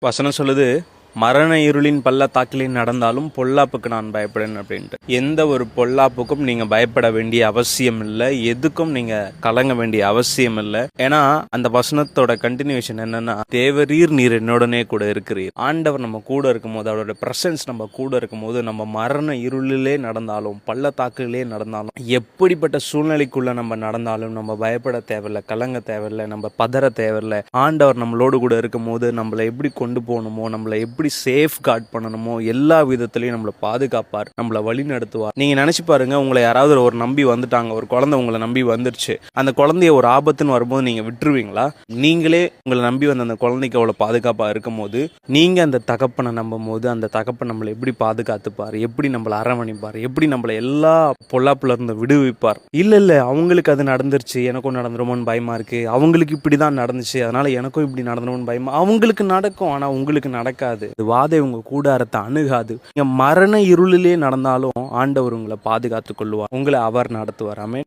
வசனம் சொல்லுது, மரண இருளின் பள்ளத்தாக்கிலே நடந்தாலும் பொல்லாப்புக்கு நான் பயப்படேன் அப்படின்ட்டு. எந்த ஒரு பொல்லாப்புக்கும் நீங்க பயப்பட வேண்டிய அவசியம் இல்லை, எதுக்கும் நீங்க கலங்க வேண்டிய அவசியம் இல்லை. ஏன்னா அந்த வசனத்தோட கண்டினியூஷன் என்னன்னா, தேவரீர் நீர் என்னுடனே கூட இருக்கிறீர். ஆண்டவர் நம்ம கூட இருக்கும் போது, அவரோட பிரசன்ஸ் நம்ம கூட இருக்கும் போது, நம்ம மரண இருளிலே நடந்தாலும் பள்ளத்தாக்கிலே நடந்தாலும், எப்படிப்பட்ட சூழ்நிலைக்குள்ள நம்ம நடந்தாலும் நம்ம பயப்பட தேவையில்லை, கலங்க தேவையில்லை, நம்ம பதற தேவையில்லை. ஆண்டவர் நம்மளோடு கூட இருக்கும் போது நம்மளை எப்படி கொண்டு போகணுமோ, நம்மளை எப்படி சேஃப் கார்ட் பண்ணணுமோ எல்லா விதத்திலையும் நம்மளை பாதுகாப்பார், நம்மளை வழி நடத்துவார். நீங்க நினைச்சு பாருங்க, உங்களை யாராவது ஒரு நம்பி வந்துட்டாங்க, ஒரு குழந்தை உங்களை நம்பி வந்துருச்சு. அந்த குழந்தைய ஒரு ஆபத்துன்னு வரும்போது நீங்க விட்டுருவீங்களா? நீங்களே உங்களை நம்பி வந்த அந்த குழந்தைக்கு அவ்வளவு பாதுகாப்பா இருக்கும் போது, நீங்க அந்த தகப்பனை நம்பும் போது அந்த தகப்பன் நம்மளை எப்படி பாதுகாத்துப்பார், எப்படி நம்மளை அரவணைப்பார், எப்படி நம்மளை எல்லா பொல்லாப்புல இருந்து விடுவிப்பார். இல்ல அவங்களுக்கு அது நடந்துருச்சு, எனக்கும் நடந்துருமோன்னு பயமா இருக்கு, அவங்களுக்கு இப்படிதான் நடந்துச்சு அதனால எனக்கும் இப்படி நடந்துருமோன்னு பயமா. அவங்களுக்கு நடக்கும், ஆனா உங்களுக்கு நடக்காது. வாதை உங்க கூடாரத்தை அணுகாது. நீங்க மரண இருளிலே நடந்தாலும் ஆண்டவர் உங்களை பாதுகாத்துக் கொள்வார், உங்களை அவர் நடத்துவார். ஆமென்.